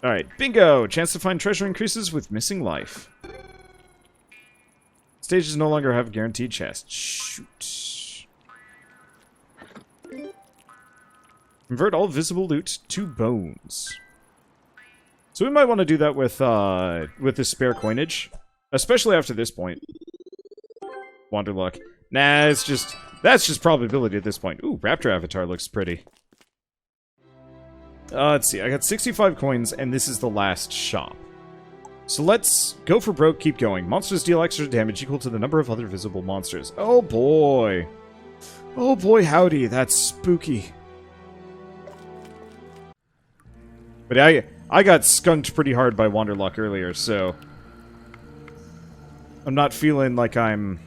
Alright, bingo! Chance to find treasure increases with missing life. Stages no longer have a guaranteed chest. Shoot. Convert all visible loot to bones. So we might want to do that with the spare coinage. Especially after this point. Wanderluck. Nah, it's just... That's just probability at this point. Ooh, Raptor Avatar looks pretty. Let's see. I got 65 coins, and this is the last shop. So let's go for broke, keep going. Monsters deal extra damage equal to the number of other visible monsters. Oh boy. Oh boy, howdy. That's spooky. But I got skunked pretty hard by Wanderluck earlier, so... I'm not feeling like I'm...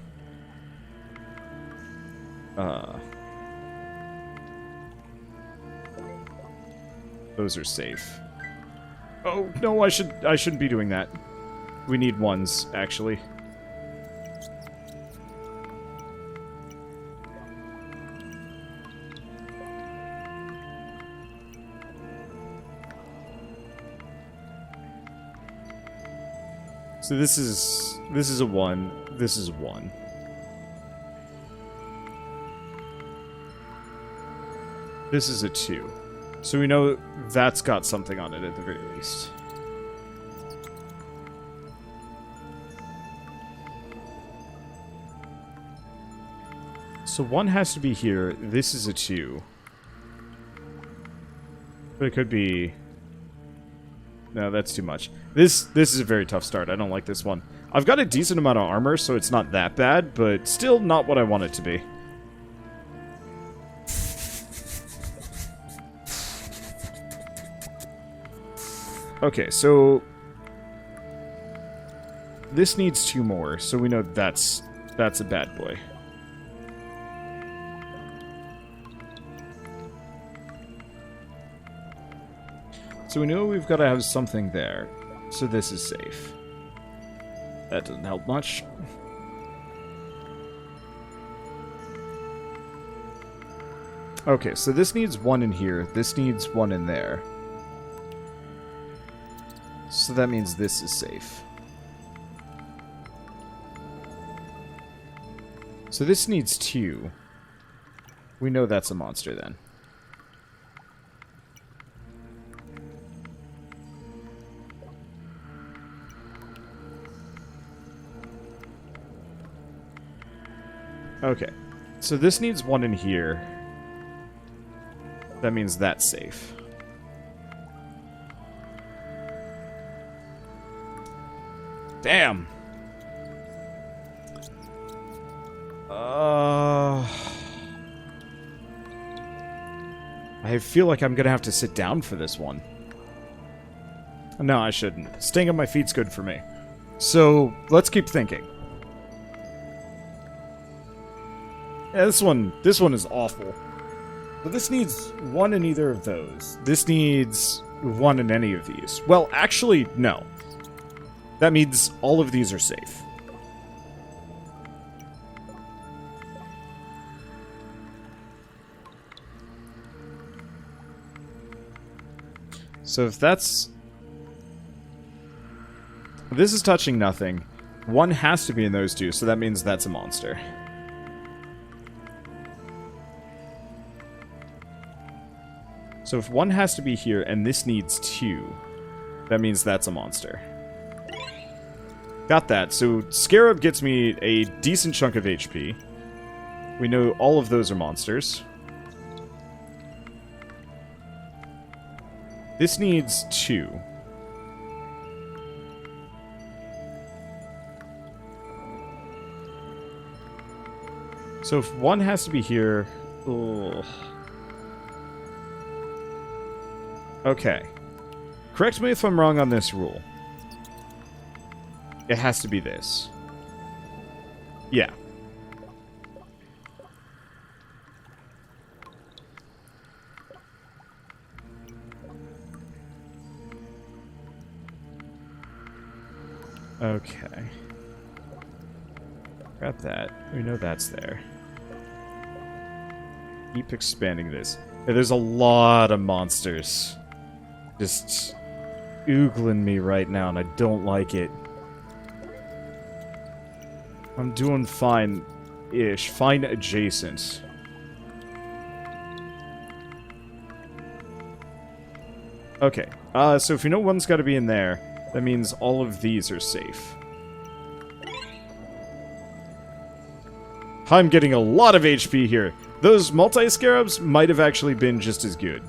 Those are safe. Oh, no, I shouldn't be doing that. We need ones, actually. So this is a 1. This is a 1. This is a 2. So we know that's got something on it at the very least. So 1 has to be here. This is a 2. But it could be... No, that's too much. This is a very tough start. I don't like this one. I've got a decent amount of armor, so it's not that bad, but still not what I want it to be. Okay, so... This needs 2 more, so we know that's a bad boy. So we know we've got to have something there. So this is safe. That doesn't help much. Okay, so this needs 1 in here. This needs 1 in there. So that means this is safe. So this needs 2. We know that's a monster then. Okay. So this needs 1 in here. That means that's safe. Damn. I feel like I'm gonna have to sit down for this one. No, I shouldn't. Staying on my feet's good for me. So, let's keep thinking. Yeah, this one is awful. But this needs 1 in either of those. This needs 1 in any of these. Well, actually, no. That means all of these are safe. So if that's... This is touching nothing. 1 has to be in those 2, so that means that's a monster. So if 1 has to be here, and this needs 2, that means that's a monster. Got that. So Scarab gets me a decent chunk of HP. We know all of those are monsters. This needs 2. So if 1 has to be here... Ugh. Okay. Correct me if I'm wrong on this rule. It has to be this. Yeah. Okay. Got that. We know that's there. Keep expanding this. Yeah, there's a lot of monsters. Just oogling me right now, and I don't like it. I'm doing fine-ish. Fine adjacent. Okay. So if you know one's got to be in there, that means all of these are safe. I'm getting a lot of HP here. Those multi-scarabs might have actually been just as good.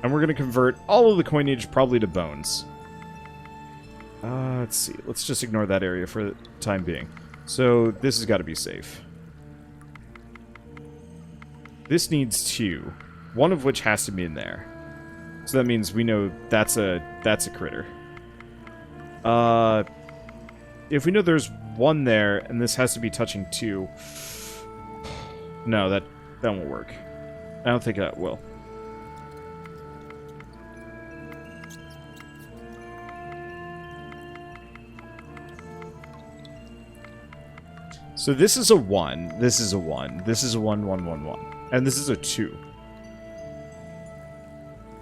And we're going to convert all of the coinage probably to bones. Let's see. Let's just ignore that area for the time being. So this has got to be safe. This needs 2. One of which has to be in there. So that means we know that's a critter. If we know there's 1 there, and this has to be touching 2... No, that won't work. I don't think that will. So this is a 1, this is a 1, this is a 1, 1, 1, 1. And this is a 2.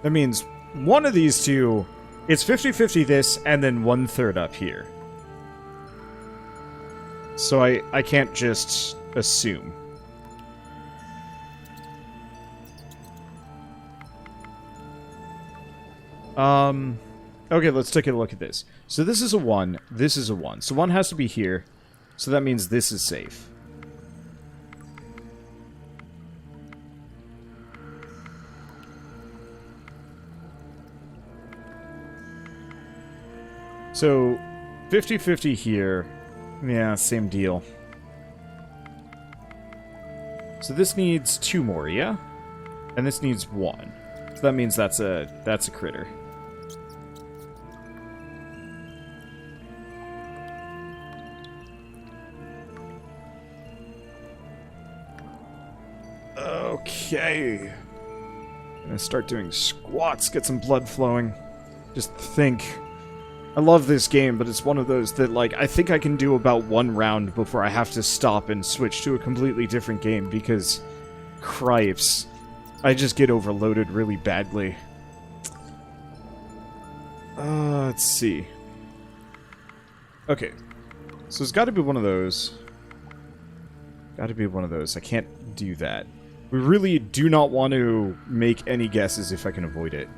That means one of these two, it's 50-50 this, and then 1/3 up here. So I can't just assume. Okay, let's take a look at this. So this is a 1, this is a 1. So 1 has to be here. So that means this is safe. So 50-50 here. Yeah, same deal. So this needs 2 more, yeah? And this needs 1. So that means that's a critter. Okay. I'm gonna start doing squats, get some blood flowing. Just think. I love this game, but it's one of those that, like, I think I can do about 1 round before I have to stop and switch to a completely different game because, cripes, I just get overloaded really badly. Let's see. Okay. So it's gotta be one of those. Gotta be one of those. I can't do that. We really do not want to make any guesses if I can avoid it.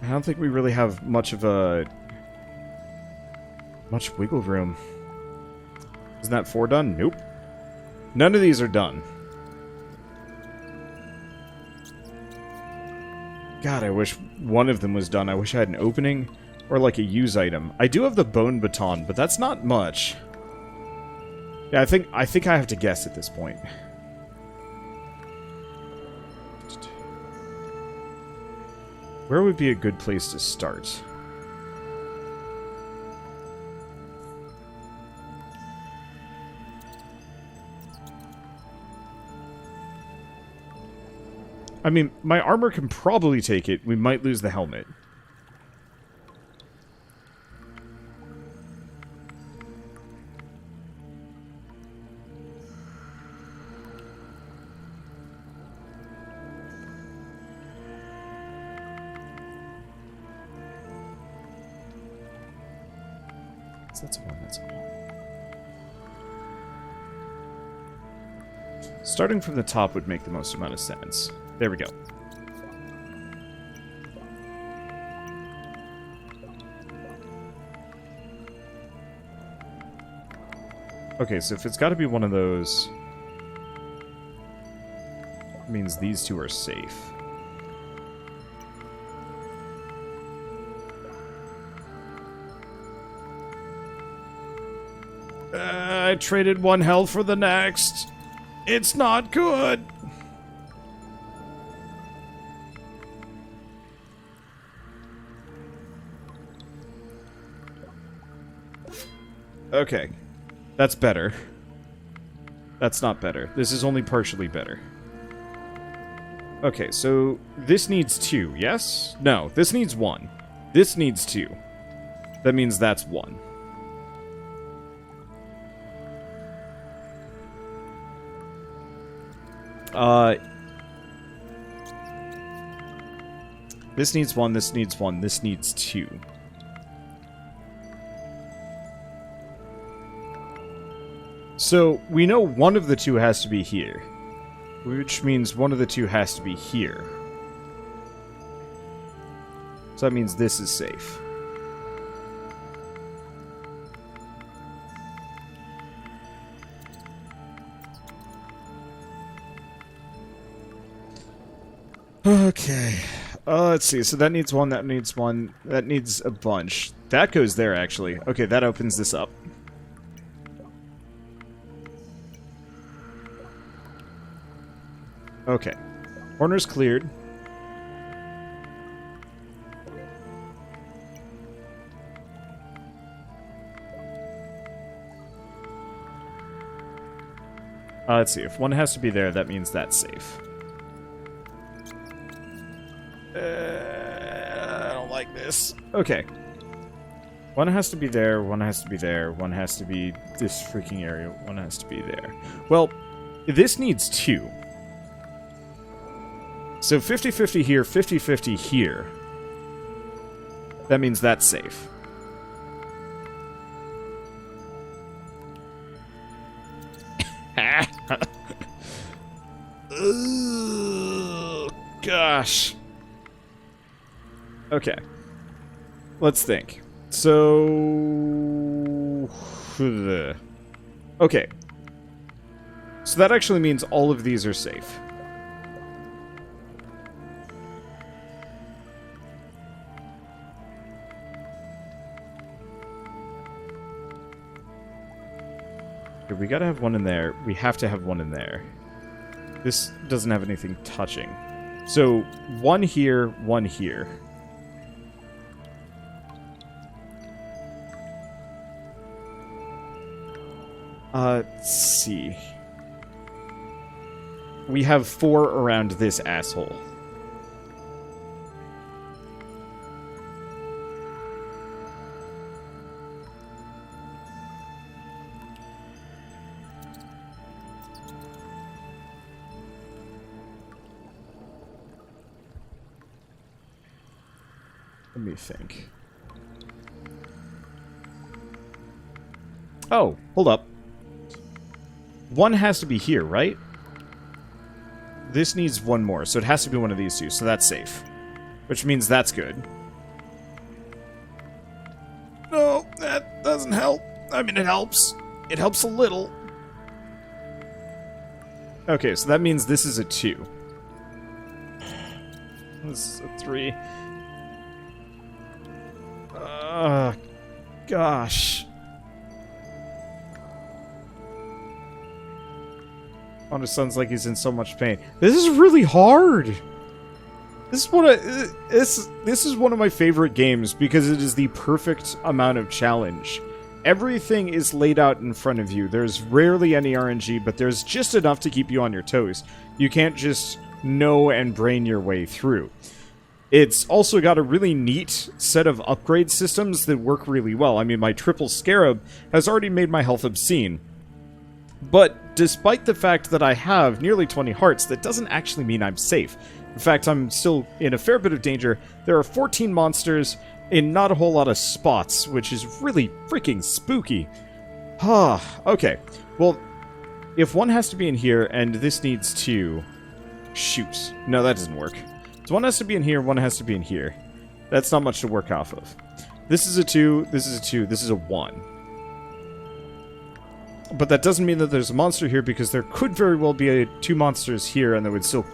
I don't think we really have much wiggle room. Isn't that 4 done? Nope. None of these are done. God, I wish one of them was done. I wish I had an opening or like a use item. I do have the bone baton, but that's not much. Yeah, I think I have to guess at this point. Where would be a good place to start? I mean, my armor can probably take it. We might lose the helmet. That's a 1, that's a 1. Starting from the top would make the most amount of sense. There we go. Okay, so if it's got to be one of those, it means these 2 are safe. I traded 1 health for the next. It's not good. Okay. That's better. That's not better. This is only partially better. Okay, so this needs 2, yes? No, this needs 1. This needs 2. That means that's 1. This needs one, this needs one, this needs two. So, we know one of the two has to be here. Which means one of the two has to be here. So that means this is safe. Okay. Let's see. So that needs one, that needs one, that needs a bunch. That goes there, actually. Okay, that opens this up. Okay. Corner's cleared. Let's see. If one has to be there, that means that's safe. I don't like this. Okay. One has to be there, one has to be there, one has to be this freaking area, one has to be there. Well, this needs two. So 50-50 here, 50-50 here. That means that's safe. Ugh, gosh. Okay. Let's think. So... Okay. So that actually means all of these are safe. Okay, we gotta have one in there. We have to have one in there. This doesn't have anything touching. So, one here, one here. Let's see. We have 4 around this asshole. Let me think. Oh, hold up. One has to be here, right? This needs one more, so it has to be one of these two, so that's safe. Which means that's good. No, that doesn't help. I mean, it helps. It helps a little. Okay, so that means this is a 2. This is a 3. Gosh. Honest sounds like he's in so much pain. This is really hard. This is one of my favorite games because it is the perfect amount of challenge. Everything is laid out in front of you. There's rarely any RNG, but there's just enough to keep you on your toes. You can't just know and brain your way through. It's also got a really neat set of upgrade systems that work really well. I mean, my triple scarab has already made my health obscene. But despite the fact that I have nearly 20 hearts, that doesn't actually mean I'm safe. In fact, I'm still in a fair bit of danger. There are 14 monsters in not a whole lot of spots, which is really freaking spooky. Okay. Well, if one has to be in here, and this needs 2... Shoot. No, that doesn't work. So one has to be in here, one has to be in here. That's not much to work off of. This is a 2, this is a 2, this is a 1. But that doesn't mean that there's a monster here, because there could very well be 2 monsters here, and they would still...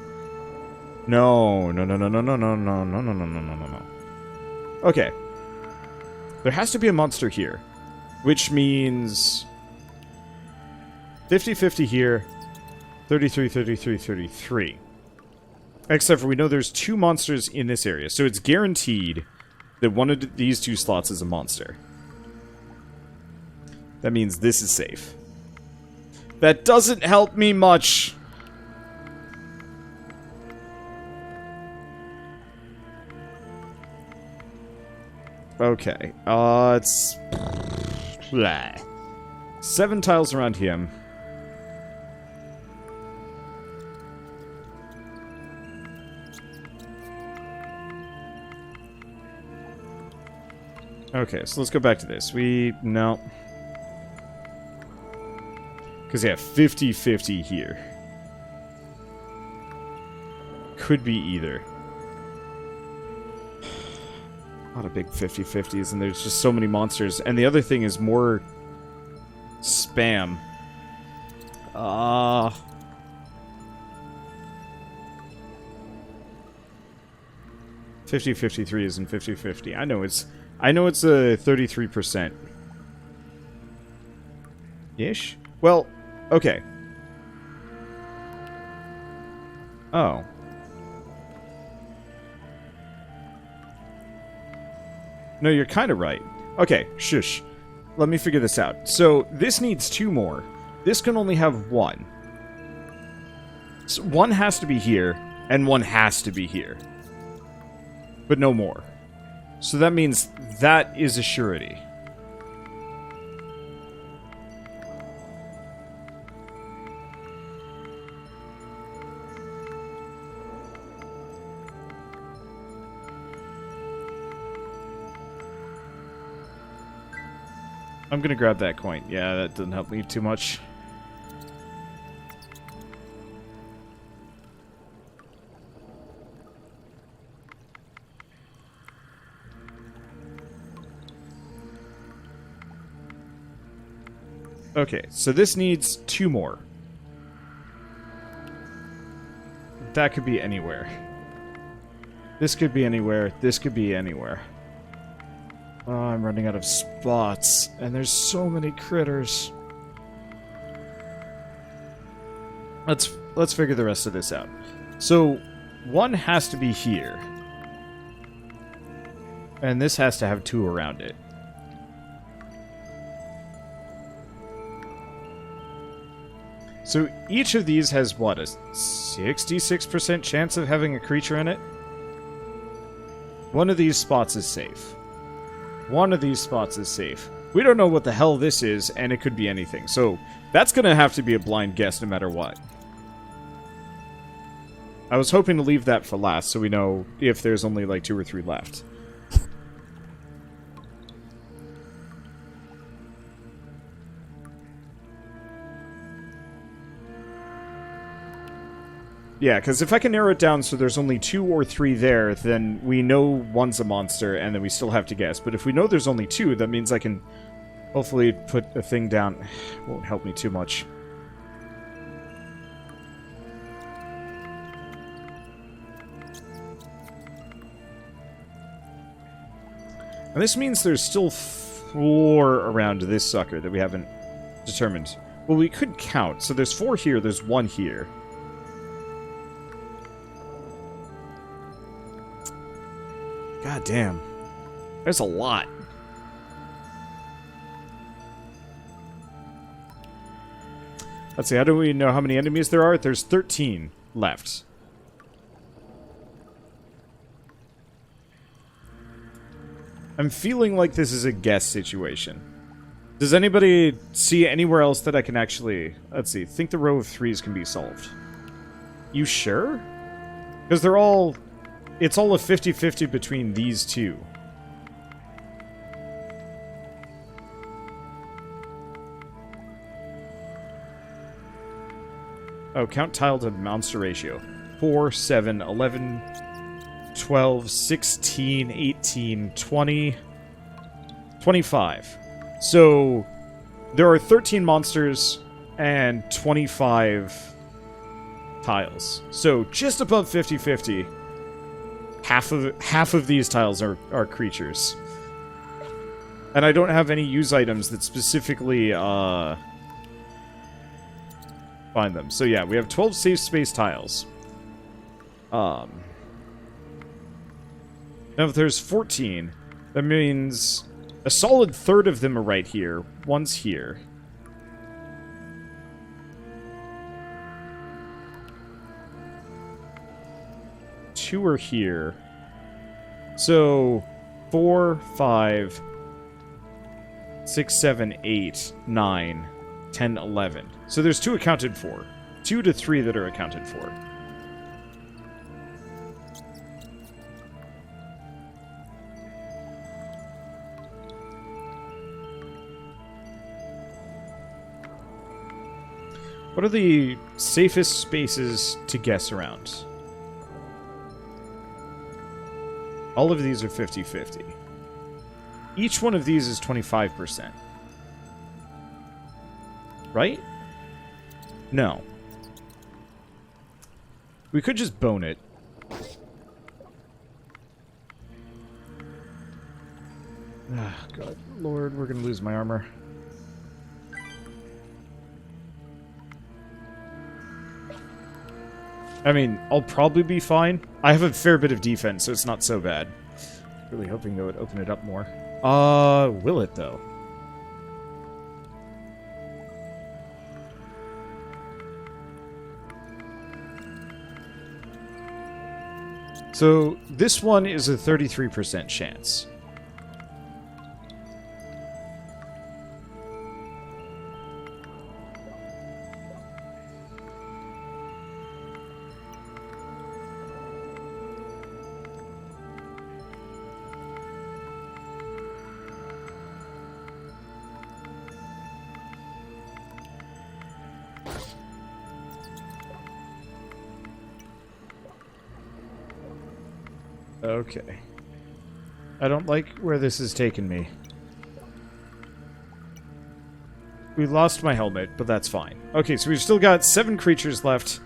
No. Okay. There has to be a monster here. Which means... 50-50 here. 33, 33, 33. Except for we know there's 2 monsters in this area, so it's guaranteed that one of these 2 slots is a monster. That means this is safe. That doesn't help me much. Okay, it's... 7 tiles around him. Okay, so let's go back to this. No. Because, yeah, 50-50 here. Could be either. A lot of big 50-50s, and there's just so many monsters. And the other thing is more spam. 50-53 isn't 50-50. I know it's a 33%. Ish? Well, okay. Oh. No, you're kind of right. Okay, shush. Let me figure this out. So, this needs 2 more. This can only have 1. So 1 has to be here, and 1 has to be here. But no more. So that means that is a surety. I'm gonna grab that coin. Yeah, that doesn't help me too much. Okay, so this needs 2 more. That could be anywhere. This could be anywhere. This could be anywhere. Oh, I'm running out of spots, and there's so many critters. Let's figure the rest of this out. So, 1 has to be here. And this has to have 2 around it. So each of these has, what, a 66% chance of having a creature in it? One of these spots is safe. One of these spots is safe. We don't know what the hell this is, and it could be anything. So that's going to have to be a blind guess no matter what. I was hoping to leave that for last so we know if there's only like 2 or 3 left. Yeah, because if I can narrow it down so there's only 2 or 3 there, then we know one's a monster, and then we still have to guess. But if we know there's only 2, that means I can hopefully put a thing down. It won't help me too much. And this means there's still 4 around this sucker that we haven't determined. Well, we could count. So there's 4 here, there's 1 here. God damn. There's a lot. Let's see, how do we know how many enemies there are? There's 13 left. I'm feeling like this is a guess situation. Does anybody see anywhere else that I can actually... Let's see, think the row of 3s can be solved. You sure? Because they're all... It's all a 50-50 between these 2. Oh, count tile to monster ratio. 4, 7, 11, 12, 16, 18, 20, 25. So, there are 13 monsters and 25 tiles. So, just above 50-50. Half of these tiles are creatures. And I don't have any use items that specifically find them. So yeah, we have 12 safe space tiles. Now if there's 14, that means a solid third of them are right here. One's here. Two are here. So 4, 5, 6, 7, 8, 9, 10, 11. So there's 2 accounted for. 2 to 3 that are accounted for. What are the safest spaces to guess around? All of these are 50-50. Each one of these is 25%. Right? No. We could just bone it. Ah, God, Lord, we're gonna lose my armor. I mean, I'll probably be fine. I have a fair bit of defense, so it's not so bad. Really hoping they would open it up more. Will it, though? So, this one is a 33% chance. Okay. I don't like where this has taken me. We lost my helmet, but that's fine. Okay, so we've still got 7 creatures left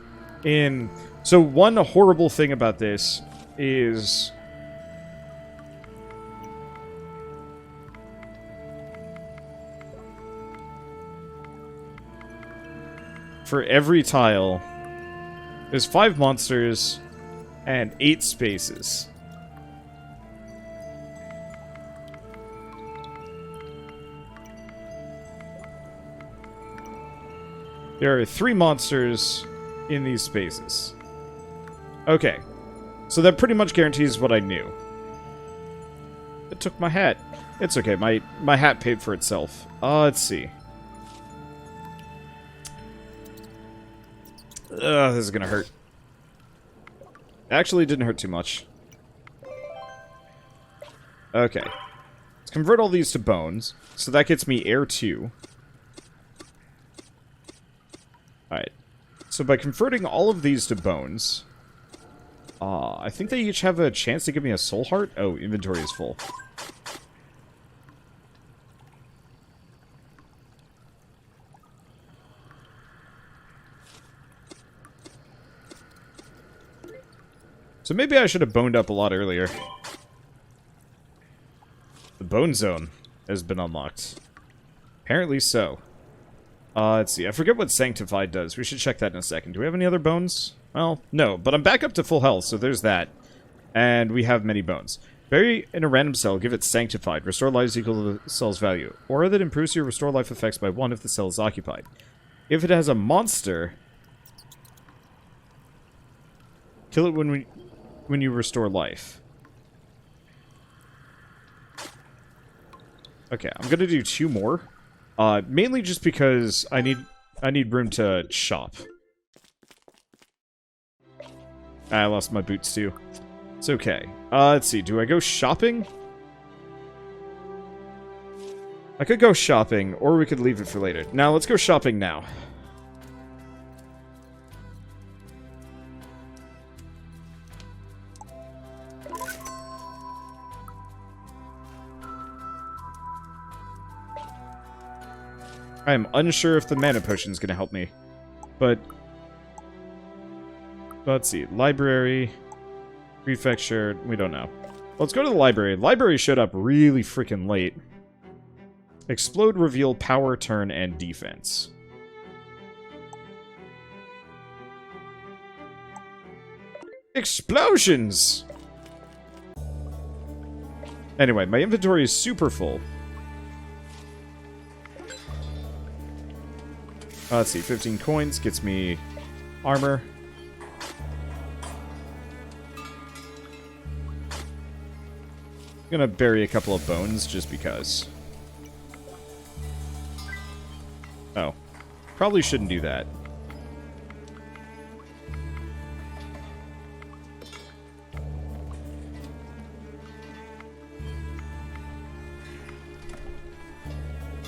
in... So one horrible thing about this is... For every tile, there's 5 monsters and 8 spaces. There are 3 monsters in these spaces. Okay. So that pretty much guarantees what I knew. It took my hat. It's okay. My hat paid for itself. Let's see. This is gonna hurt. Actually, it didn't hurt too much. Okay. Let's convert all these to bones. So that gets me air 2. Alright. So by converting all of these to bones... I think they each have a chance to give me a soul heart? Oh, inventory is full. So maybe I should have boned up a lot earlier. The bone zone has been unlocked. Apparently so. Let's see. I forget what Sanctified does. We should check that in a second. Do we have any other bones? Well, no. But I'm back up to full health, so there's that. And we have many bones. Bury in a random cell. Give it Sanctified. Restore lives equal to the cell's value. Aura that improves your restore life effects by 1 if the cell is occupied. If it has a monster... Kill it when you restore life. Okay, I'm gonna do 2 more. Mainly just because I need room to shop. I lost my boots too. It's okay. Let's see. Do I go shopping? I could go shopping, or we could leave it for later. Now, let's go shopping now. I am unsure if the mana potion is going to help me. But let's see. Library. Prefecture. We don't know. Let's go to the library. Library showed up really freaking late. Explode, reveal, power, turn, and defense. Explosions! Anyway, my inventory is super full. Let's see, 15 coins gets me armor. I'm gonna bury a couple of bones just because. Oh. Probably shouldn't do that.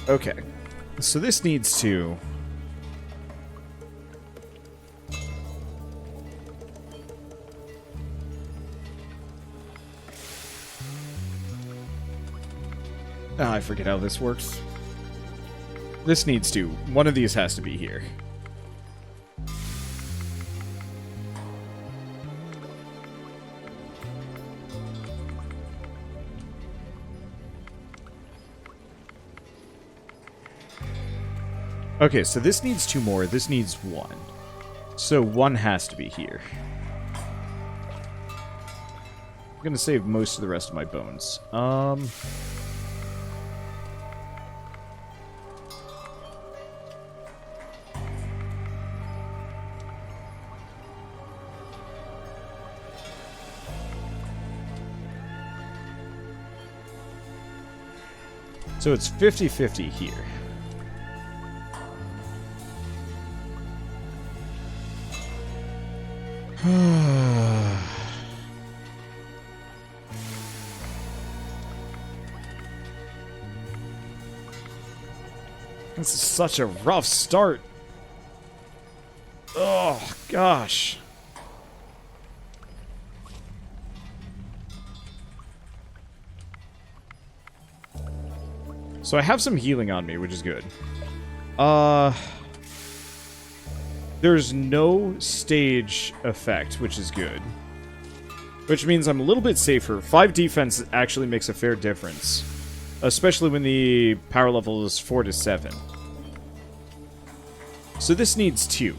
Okay. So this needs to... I forget how this works. This needs to. One of these has to be here. Okay, so this needs 2 more. This needs 1. So 1 has to be here. I'm gonna save most of the rest of my bones. So it's 50-50 here. This is such a rough start. Oh, gosh. So I have some healing on me, which is good. There's no stage effect, which is good. Which means I'm a little bit safer. 5 defense actually makes a fair difference. Especially when the power level is 4 to 7. So this needs 2.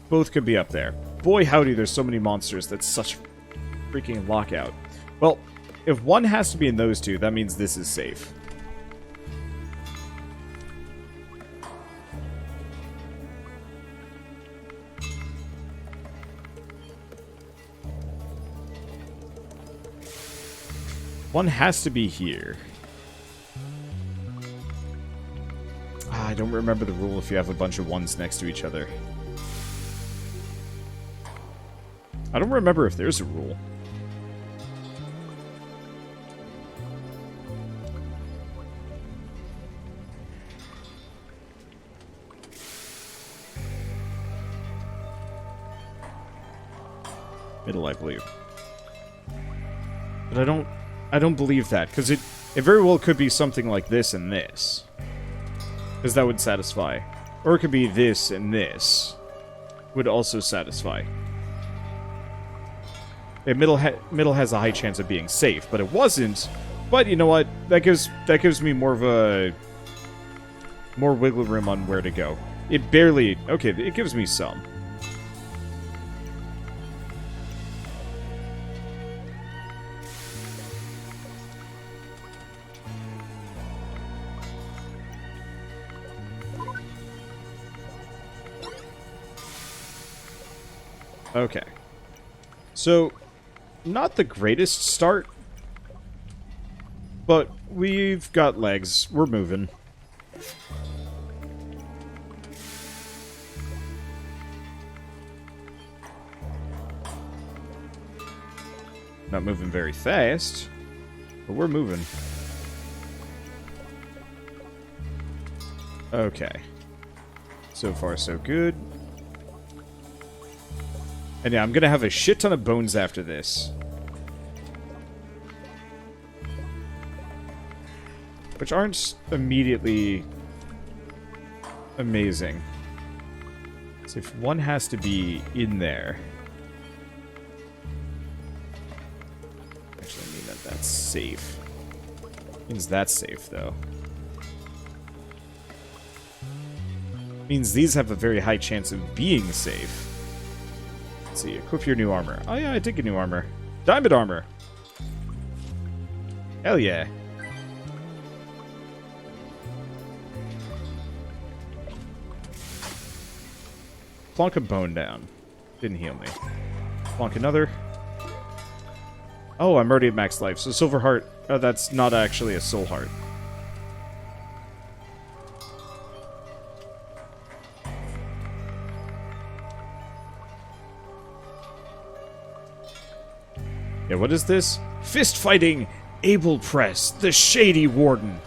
Both could be up there. Boy howdy, there's so many monsters. That's such freaking lockout. Well, if 1 has to be in those 2, that means this is safe. One has to be here. I don't remember the rule if you have a bunch of 1s next to each other. I don't remember if there's a rule. Middle, I believe. But I don't believe that, because it very well could be something like this and this. Because that would satisfy. Or it could be this and this. Would also satisfy. Middle has a high chance of being safe, but it wasn't. But you know what? That gives me more wiggle room on where to go. It barely... Okay, it gives me some. Okay. So, not the greatest start, but we've got legs. We're moving. Not moving very fast, but we're moving. Okay. So far, so good. And yeah, I'm gonna have a shit ton of bones after this. Which aren't immediately amazing. So if 1 has to be in there. Actually, I mean that's safe. Means that's safe, though. Means these have a very high chance of being safe. Let's see, equip your new armor. Oh yeah, I did get new armor. Diamond armor! Hell yeah. Plonk a bone down. Didn't heal me. Plonk another. Oh, I'm already at max life, so silver heart. Oh, that's not actually a soul heart. Yeah, what is this? Fist fighting, Able Press, the Shady Warden.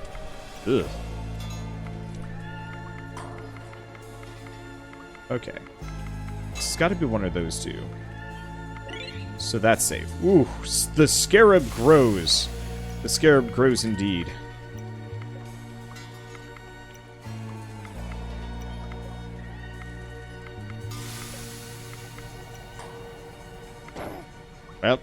Ugh. Okay. It's got to be one of those 2. So that's safe. Ooh, the Scarab grows. The Scarab grows indeed. Well.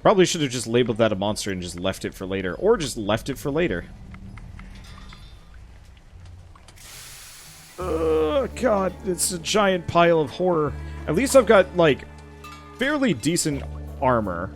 Probably should have just labeled that a monster and just left it for later. Or just left it for later. Oh, God. It's a giant pile of horror. At least I've got, like, fairly decent armor.